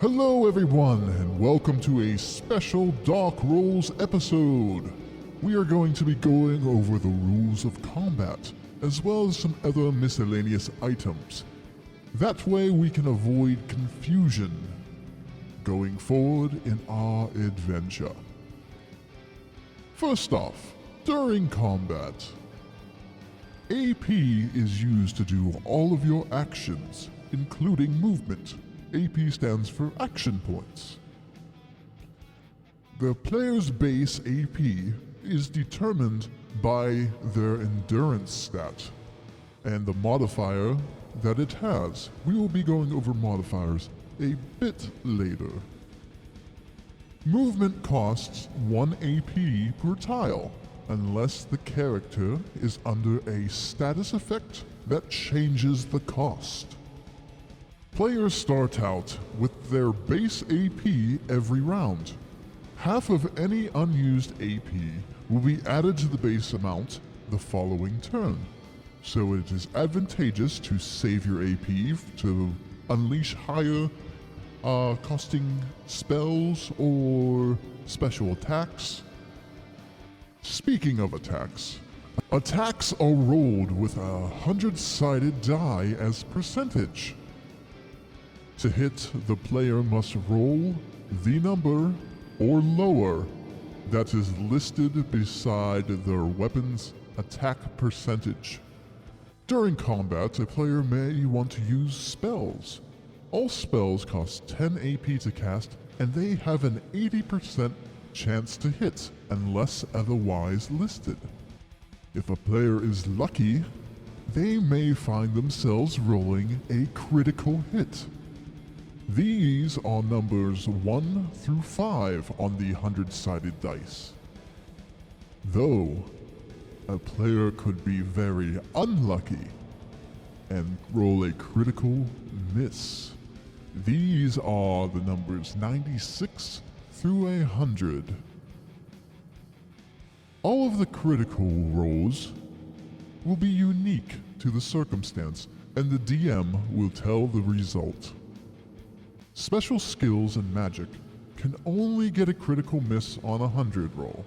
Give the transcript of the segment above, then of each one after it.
Hello everyone, and welcome to a special Dark Rolls episode. We are going to be going over the rules of combat, as well as some other miscellaneous items. That way we can avoid confusion going forward in our adventure. First off, during combat, AP is used to do all of your actions, including movement. AP stands for action points. The player's base AP is determined by their endurance stat and the modifier that it has. We will be going over modifiers a bit later. Movement costs 1 AP per tile, unless the character is under a status effect that changes the cost. Players start out with their base AP every round. Half of any unused AP will be added to the base amount the following turn, so it is advantageous to save your AP to unleash higher costing spells or special attacks. Speaking of attacks, attacks are rolled with a 100-sided die as percentage. To hit, the player must roll the number or lower that is listed beside their weapon's attack percentage. During combat, a player may want to use spells. All spells cost 10 AP to cast, and they have an 80% chance to hit, unless otherwise listed. If a player is lucky, they may find themselves rolling a critical hit. These are numbers 1 through 5 on the 100-sided dice. Though, a player could be very unlucky and roll a critical miss. These are the numbers 96 through 100. All of the critical rolls will be unique to the circumstance, and the DM will tell the result. Special skills and magic can only get a critical miss on a 100 roll,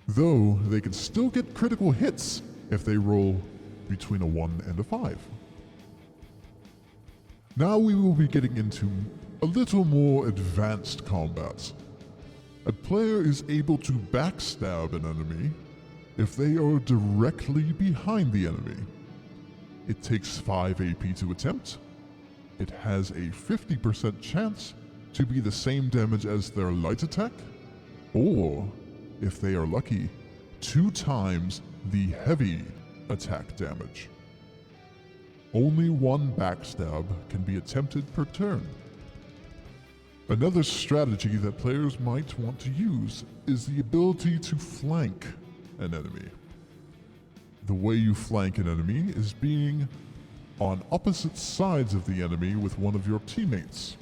though they can still get critical hits if they roll between a 1 and a 5. Now we will be getting into a little more advanced combats. A player is able to backstab an enemy if they are directly behind the enemy. It takes 5 AP to attempt. It has a 50% chance to be the same damage as their light attack, or, if they are lucky, 2 times the heavy attack damage. Only 1 backstab can be attempted per turn. Another strategy that players might want to use is the ability to flank an enemy. The way you flank an enemy is being on opposite sides of the enemy with one of your teammates.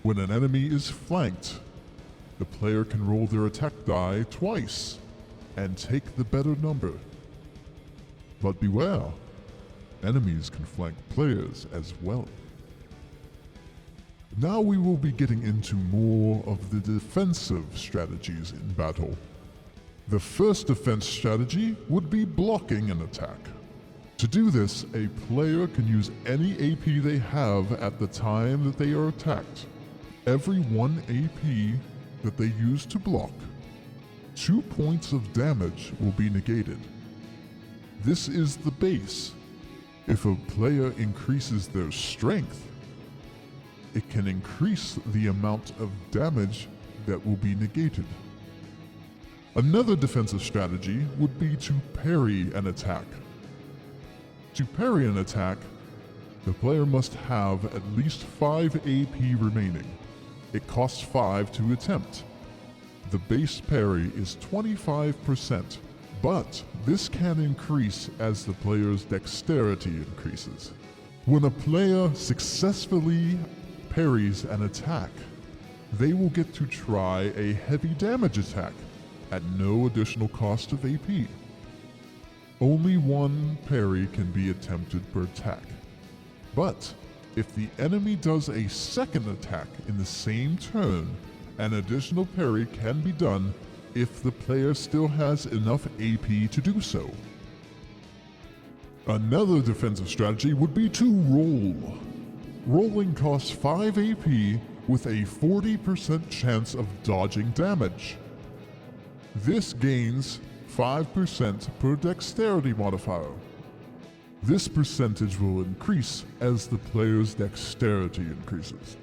When an enemy is flanked, the player can roll their attack die twice and take the better number. But beware, enemies can flank players as well. Now we will be getting into more of the defensive strategies in battle. The first defense strategy would be blocking an attack. To do this, a player can use any AP they have at the time that they are attacked. Every 1 AP that they use to block, 2 points of damage will be negated. This is the base. If a player increases their strength, it can increase the amount of damage that will be negated. Another defensive strategy would be to parry an attack. To parry an attack, the player must have at least 5 AP remaining. It costs 5 to attempt. The base parry is 25%, but this can increase as the player's dexterity increases. When a player successfully parries an attack, they will get to try a heavy damage attack at no additional cost of AP. Only 1 parry can be attempted per attack, but If the enemy does a second attack in the same turn, an additional parry can be done if the player still has enough AP to do so. Another defensive strategy would be to roll. Rolling costs 5 AP with a 40% chance of dodging damage. This gains 5% per dexterity modifier. This percentage will increase as the player's dexterity increases.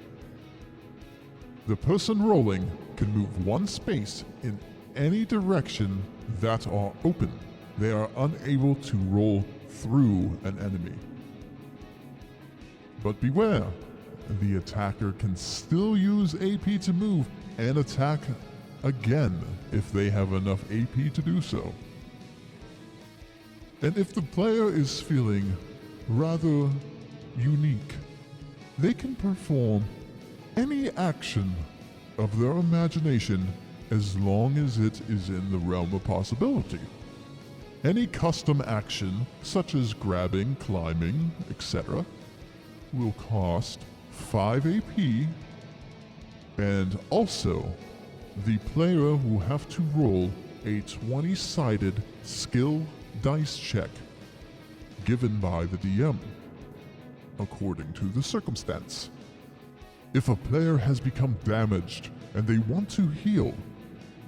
The person rolling can move one space in any direction that are open. They are unable to roll through an enemy. But beware, the attacker can still use AP to move and attack again if they have enough AP to do so. And if the player is feeling rather unique, they can perform any action of their imagination as long as it is in the realm of possibility. Any custom action, such as grabbing, climbing, etc., will cost 5 AP, and also the player will have to roll a 20-sided skill dice check given by the DM, according to the circumstance. If a player has become damaged and they want to heal,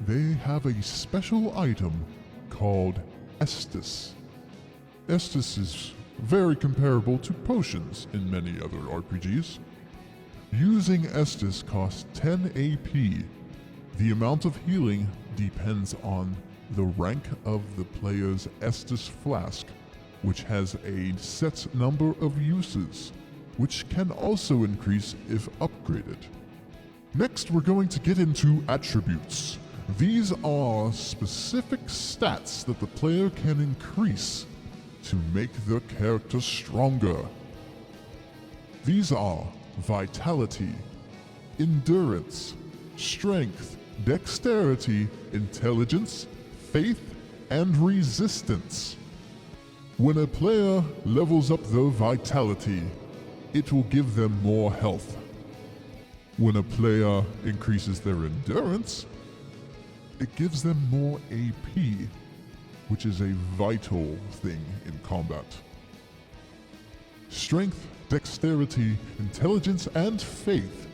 they have a special item called Estus. Estus is very comparable to potions in many other RPGs. Using Estus costs 10 AP. The amount of healing depends on the rank of the player's Estus flask, which has a set number of uses, which can also increase if upgraded. Next, we're going to get into attributes. These are specific stats that the player can increase to make their character stronger. These are vitality, endurance, strength, dexterity, intelligence, faith, and resistance. When a player levels up their vitality, it will give them more health. When a player increases their endurance, it gives them more AP, which is a vital thing in combat. Strength, dexterity, intelligence, and faith.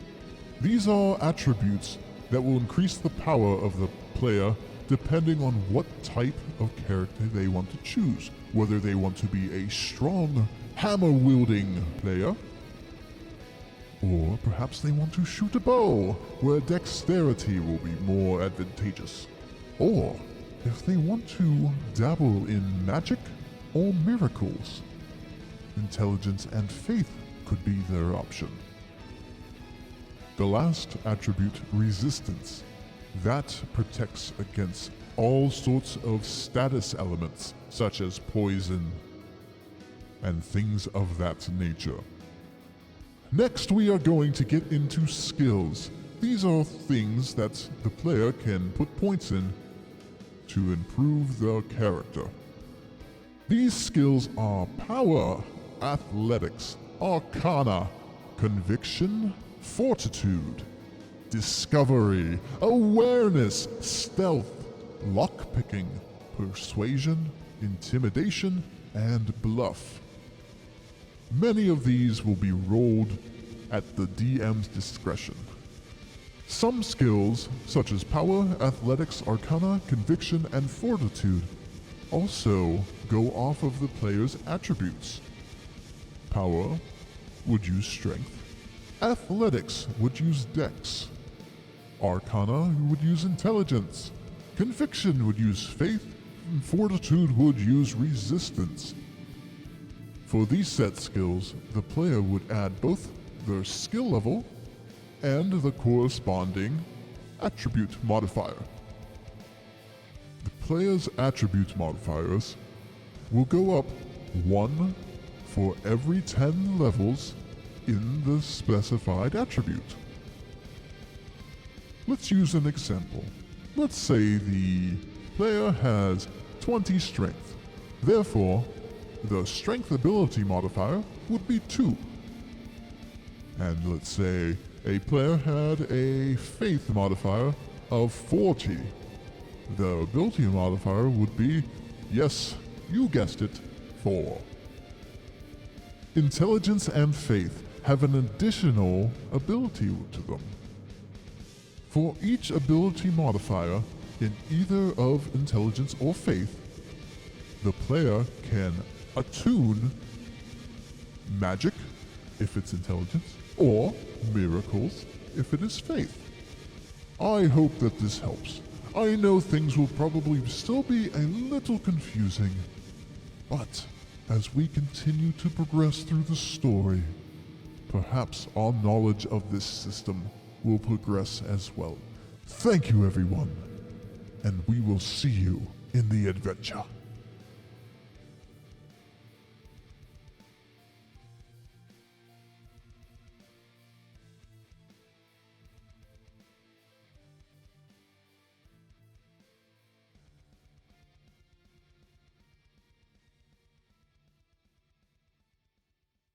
These are attributes that will increase the power of the player depending on what type of character they want to choose. Whether they want to be a strong, hammer-wielding player, or perhaps they want to shoot a bow, where dexterity will be more advantageous. Or if they want to dabble in magic or miracles, intelligence and faith could be their option. The last attribute, resistance, that protects against all sorts of status elements, such as poison and things of that nature. Next, we are going to get into skills. These are things that the player can put points in to improve their character. These skills are power, athletics, arcana, conviction, fortitude, discovery, awareness, stealth, lockpicking, persuasion, intimidation, and bluff. Many of these will be rolled at the DM's discretion. Some skills, such as power, athletics, arcana, conviction, and fortitude, also go off of the player's attributes. Power would use strength. Athletics would use dex. Arcana would use intelligence. Conviction would use faith. And fortitude would use resistance. For these set skills, the player would add both their skill level and the corresponding attribute modifier. The player's attribute modifiers will go up 1 for every 10 levels in the specified attribute. Let's use an example. Let's say the player has 20 strength. Therefore, the strength ability modifier would be 2. And let's say a player had a faith modifier of 40. The ability modifier would be, yes, you guessed it, 4. Intelligence and faith have an additional ability to them. For each ability modifier in either of intelligence or faith, the player can attune magic, if it's intelligence, or miracles, if it is faith. I hope that this helps. I know things will probably still be a little confusing, but as we continue to progress through the story, perhaps our knowledge of this system will progress as well. Thank you, everyone, and we will see you in the adventure.